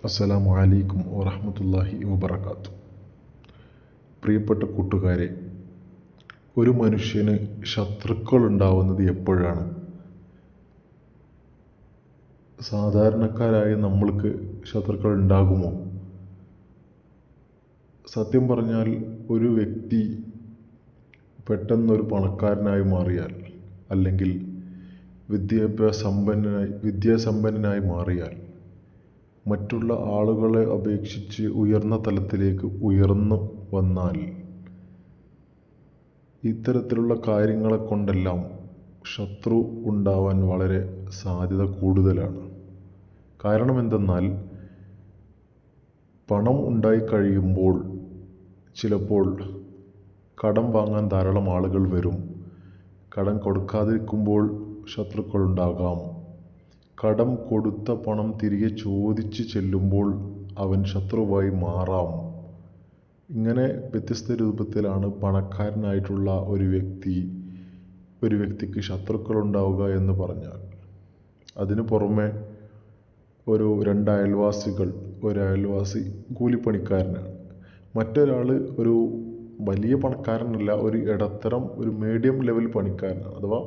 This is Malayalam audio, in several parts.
അസ്സലാമു അലൈക്കും വറഹ്മത്തുള്ളാഹി വബറകാതുഹു. പ്രിയപ്പെട്ട കൂട്ടുകാരെ, ഒരു മനുഷ്യന് ശത്രുക്കൾ ഉണ്ടാവുന്നത് എപ്പോഴാണ്? സാധാരണക്കാരായ നമ്മൾക്ക് ശത്രുക്കൾ ഉണ്ടാകുമോ? സത്യം പറഞ്ഞാൽ ഒരു വ്യക്തി പെട്ടെന്നൊരു പണക്കാരനായി മാറിയാൽ, അല്ലെങ്കിൽ വിദ്യാസമ്പന്നനായി മാറിയാൽ, മറ്റുള്ള ആളുകളെ അപേക്ഷിച്ച് ഉയർന്ന തലത്തിലേക്ക് ഉയർന്നു വന്നാൽ, ഇത്തരത്തിലുള്ള കാര്യങ്ങളെ കൊണ്ടെല്ലാം ശത്രു ഉണ്ടാവാൻ വളരെ സാധ്യത കൂടുതലാണ്. കാരണം എന്തെന്നാൽ, പണം ഉണ്ടായിക്കഴിയുമ്പോൾ ചിലപ്പോൾ കടം വാങ്ങാൻ ധാരാളം ആളുകൾ വരും. കടം കൊടുക്കാതിരിക്കുമ്പോൾ ശത്രുക്കളുണ്ടാകാം. കടം കൊടുത്ത പണം തിരികെ ചോദിച്ച് ചെല്ലുമ്പോൾ അവൻ ശത്രുവായി മാറാം. ഇങ്ങനെ വ്യത്യസ്ത രൂപത്തിലാണ് പണക്കാരനായിട്ടുള്ള ഒരു വ്യക്തിക്ക് ശത്രുക്കൾ ഉണ്ടാവുക എന്ന് പറഞ്ഞാൽ. അതിനു പുറമെ രണ്ട് അയൽവാസികൾ, ഒരയൽവാസി കൂലിപ്പണിക്കാരനാണ്, മറ്റൊരാൾ ഒരു വലിയ പണക്കാരനല്ല, ഒരു ഇടത്തരം, ഒരു മീഡിയം ലെവൽ പണിക്കാരനാണ്. അഥവാ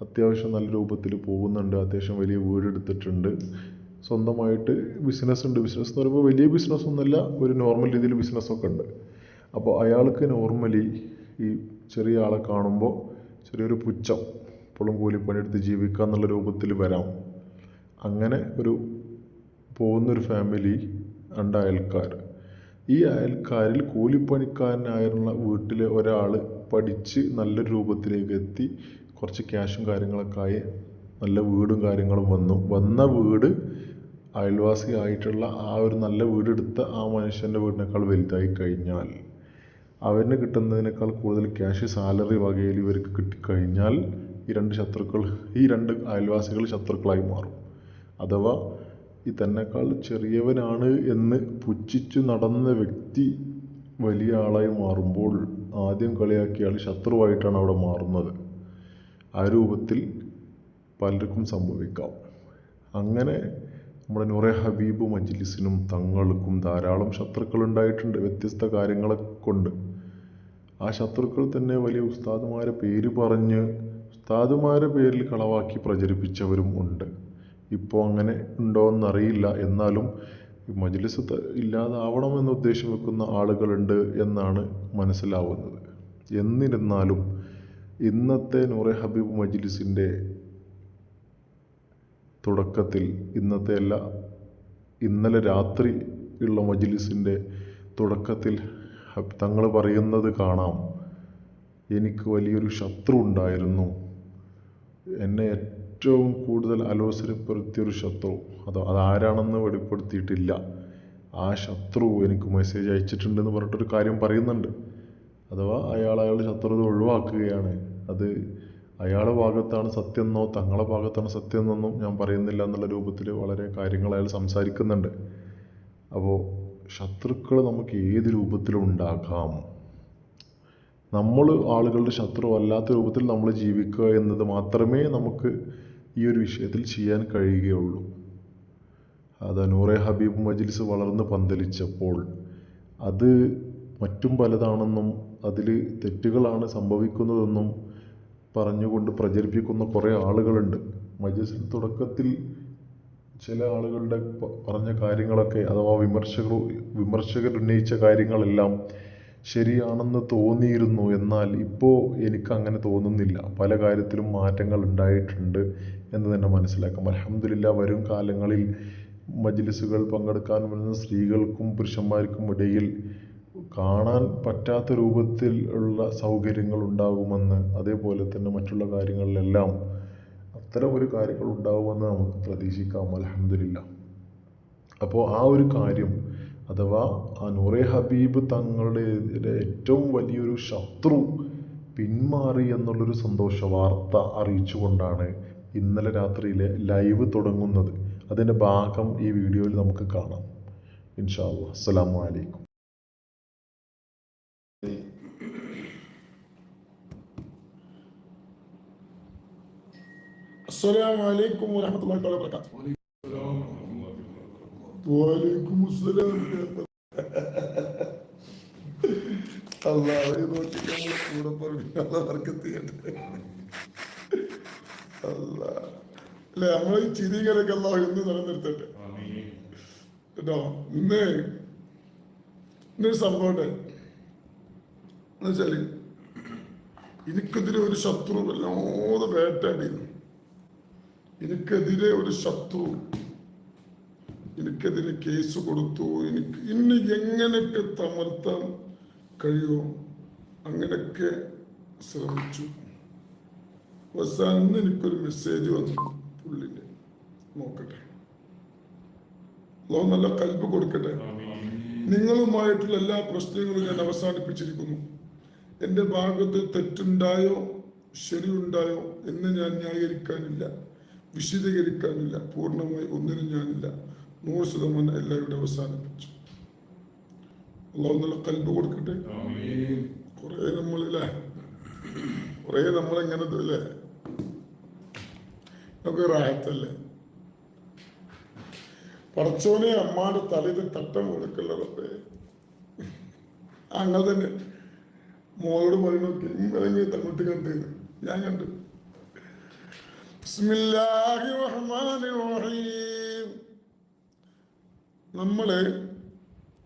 അത്യാവശ്യം നല്ല രൂപത്തിൽ പോകുന്നുണ്ട്, അത്യാവശ്യം വലിയ വീടെടുത്തിട്ടുണ്ട്, സ്വന്തമായിട്ട് ബിസിനസ് ഉണ്ട്. ബിസിനസ് എന്ന് പറയുമ്പോൾ വലിയ ബിസിനസ്സൊന്നുമല്ല, ഒരു നോർമൽ രീതിയിൽ ബിസിനസ്സൊക്കെ ഉണ്ട്. അപ്പോൾ അയാൾക്ക് നോർമലി ഈ ചെറിയ ആളെ കാണുമ്പോൾ ചെറിയൊരു പുച്ഛം, ഇപ്പോഴും കൂലിപ്പണിയെടുത്ത് ജീവിക്കുക എന്നുള്ള രൂപത്തിൽ വരാം. അങ്ങനെ പോകുന്നൊരു ഫാമിലി, രണ്ട് അയൽക്കാർ. ഈ അയൽക്കാരിൽ കൂലിപ്പണിക്കാരനായുള്ള വീട്ടിലെ ഒരാൾ പഠിച്ച് നല്ലൊരു രൂപത്തിലേക്ക് എത്തി, കുറച്ച് ക്യാഷും കാര്യങ്ങളൊക്കെ ആയി, നല്ല വീടും കാര്യങ്ങളും വന്ന വീട് അയൽവാസി ആയിട്ടുള്ള ആ ഒരു നല്ല വീടെടുത്ത ആ മനുഷ്യൻ്റെ വീടിനേക്കാൾ വലുതായി കഴിഞ്ഞാൽ, അവന് കിട്ടുന്നതിനേക്കാൾ കൂടുതൽ ക്യാഷ് സാലറി വകയിൽ ഇവർക്ക് കിട്ടിക്കഴിഞ്ഞാൽ, ഈ രണ്ട് അയൽവാസികൾ ശത്രുക്കളായി മാറും. അഥവാ ഈ തന്നെക്കാൾ ചെറിയവനാണ് എന്ന് പുച്ഛിച്ചു നടന്ന വ്യക്തി വലിയ ആളായി മാറുമ്പോൾ ആദ്യം കളിയാക്കിയ ആൾ ശത്രുവായിട്ടാണ് അവിടെ മാറുന്നത്. ആ രൂപത്തിൽ പലർക്കും സംഭവിക്കാം. അങ്ങനെ നമ്മുടെ നൂറെ ഹബീബ് മജ്ലിസിനും തങ്ങൾക്കും ധാരാളം ശത്രുക്കൾ ഉണ്ടായിട്ടുണ്ട്, വ്യത്യസ്ത കാര്യങ്ങളെ കൊണ്ട്. ആ ശത്രുക്കൾ തന്നെ വലിയ ഉസ്താദുമാരെ പേര് പറഞ്ഞ് ഉസ്താദുമാരെ പേരിൽ കളവാക്കി പ്രചരിപ്പിച്ചവരും ഉണ്ട്. ഇപ്പോൾ അങ്ങനെ ഉണ്ടോ എന്നറിയില്ല. എന്നാലും മജ്ലിസ് ഇല്ലാതാവണമെന്ന് ഉദ്ദേശം വെക്കുന്ന ആളുകളുണ്ട് എന്നാണ് മനസ്സിലാവുന്നത്. എന്നിരുന്നാലും ഇന്നത്തെ നൂറെ ഹബീബ് മജ്ലിസിൻ്റെ തുടക്കത്തിൽ, ഇന്നലെ രാത്രി ഉള്ള മജ്ലിസിൻ്റെ തുടക്കത്തിൽ തങ്ങൾ പറയുന്നത് കാണാം, എനിക്ക് വലിയൊരു ശത്രു ഉണ്ടായിരുന്നു, എന്നെ ഏറ്റവും കൂടുതൽ അലോസരപ്പെടുത്തിയൊരു ശത്രു. അതാരാണെന്ന് വെളിപ്പെടുത്തിയിട്ടില്ല. ആ ശത്രു എനിക്ക് മെസ്സേജ് അയച്ചിട്ടുണ്ടെന്ന് പറഞ്ഞിട്ടൊരു കാര്യം പറയുന്നുണ്ട്. അഥവാ അയാളുടെ ശത്രുത ഒഴിവാക്കുകയാണ്. അത് അയാളുടെ ഭാഗത്താണ് സത്യമെന്നോ തങ്ങളുടെ ഭാഗത്താണ് സത്യം എന്നൊന്നും ഞാൻ പറയുന്നില്ല എന്നുള്ള രൂപത്തിൽ വളരെ കാര്യങ്ങൾ അയാൾ സംസാരിക്കുന്നുണ്ട്. അപ്പോൾ ശത്രുക്കൾ നമുക്ക് ഏത് രൂപത്തിലും ഉണ്ടാകാം. നമ്മൾ ആളുകളുടെ ശത്രു അല്ലാത്ത രൂപത്തിൽ നമ്മൾ ജീവിക്കുക എന്നത് മാത്രമേ നമുക്ക് ഈ ഒരു വിഷയത്തിൽ ചെയ്യാൻ കഴിയുകയുള്ളൂ. അത് നൂറെ ഹബീബ് മജ്ലിസ് വളർന്ന് പന്തലിച്ചപ്പോൾ അത് മറ്റും പലതാണെന്നും അതിൽ തെറ്റുകളാണ് സംഭവിക്കുന്നതെന്നും പറഞ്ഞുകൊണ്ട് പ്രചരിപ്പിക്കുന്ന കുറേ ആളുകളുണ്ട്. മജ്ലിസിൻ്റെ തുടക്കത്തിൽ ചില ആളുകളുടെ പറഞ്ഞ കാര്യങ്ങളൊക്കെ, അഥവാ വിമർശകർ ഉന്നയിച്ച കാര്യങ്ങളെല്ലാം ശരിയാണെന്ന് തോന്നിയിരുന്നു. എന്നാൽ ഇപ്പോൾ എനിക്കങ്ങനെ തോന്നുന്നില്ല. പല കാര്യത്തിലും മാറ്റങ്ങൾ ഉണ്ടായിട്ടുണ്ട് എന്ന് തന്നെ മനസ്സിലാക്കാം. അൽഹംദുലില്ലാ, വരും കാലങ്ങളിൽ മജ്ലിസുകൾ പങ്കെടുക്കാൻ വരുന്ന സ്ത്രീകൾക്കും പുരുഷന്മാർക്കും ഇടയിൽ കാണാൻ പറ്റാത്ത രൂപത്തിൽ ഉള്ള സൗകര്യങ്ങൾ ഉണ്ടാകുമെന്ന്, അതേപോലെ തന്നെ മറ്റുള്ള കാര്യങ്ങളിലെല്ലാം അത്തരം ഒരു കാര്യങ്ങൾ ഉണ്ടാകുമെന്ന് നമുക്ക് പ്രതീക്ഷിക്കാം. അൽഹംദുലില്ലാ. അപ്പോൾ ആ ഒരു കാര്യം, അഥവാ ആ നൂറെ ഹബീബ് തങ്ങളുടെ ഏറ്റവും വലിയൊരു ശത്രു പിന്മാറി എന്നുള്ളൊരു സന്തോഷ വാർത്ത അറിയിച്ചുകൊണ്ടാണ് ഇന്നലെ രാത്രിയിലെ ലൈവ് തുടങ്ങുന്നത്. അതിൻ്റെ ഭാഗം ഈ വീഡിയോയിൽ നമുക്ക് കാണാം ഇൻഷാ അല്ലാഹ്. അസ്സലാമു അലൈക്കും. അസ്സലാമു അലൈക്കും വറഹ്മത്തുള്ളാഹി വബറകാതുഹു. വാലൈക്കും അസ്സലാം. അല്ലാഹ് നോക്കി നമ്മൾ കൂടെ പറഞ്ഞിട്ട് അല്ലാഹ് അല്ലെ നമ്മൾ ഈ ചിരികളൊക്കെ അല്ലാഹ് എന്ന് നിലനിർത്തട്ടെ കേട്ടോ. ഇന്നൊരു സംഭവം എന്നുവെച്ചാല് എനിക്കെതിരെ ഒരു ശത്രു വല്ലാതെ വേട്ടാടിയിരുന്നു. എനിക്കെതിരെ ഒരു ശത്രു എനിക്കെതിരെ കേസ് കൊടുത്തു. ഇനി എങ്ങനെയൊക്കെ തമർത്താൻ കഴിയുമോ അങ്ങനെയൊക്കെ ശ്രമിച്ചു. അവസാനം എനിക്കൊരു മെസ്സേജ് വന്നു പുള്ളിന്റെ. നോക്കട്ടെ, അല്ലാഹു നല്ല കൽബ് കൊടുക്കട്ടെ. നിങ്ങളുമായിട്ടുള്ള എല്ലാ പ്രശ്നങ്ങളും ഞാൻ അവസാനിപ്പിച്ചിരിക്കുന്നു. എൻ്റെ ഭാഗത്ത് തെറ്റുണ്ടായോ ശരിയുണ്ടായോ എന്ന് ഞാൻ ന്യായീകരിക്കാനില്ല, വിശദീകരിക്കാനില്ല. പൂർണ്ണമായി ഒന്നിനും ഞാനില്ല. 100% എല്ലാം ഇവിടെ അവസാനിപ്പിച്ചു. അല്ലാഹു നല്ല കൽബ് കൊടുക്കട്ടെ. കുറെ നമ്മളെങ്ങനെ അല്ലേ നമുക്ക് റാഹത്തല്ലേ. പടച്ചോനെ അമ്മാന്റെ തലയിൽ തട്ടം കൊടുക്കല്ല റബ്ബേ. അങ്ങനെ തന്നെ മോളോട് പറയണോക്കെ തങ്ങോട്ട് കണ്ടത് ഞാൻ കണ്ടു. ബിസ്മില്ലാഹിർ റഹ്മാനിർ റഹീം. നമ്മള്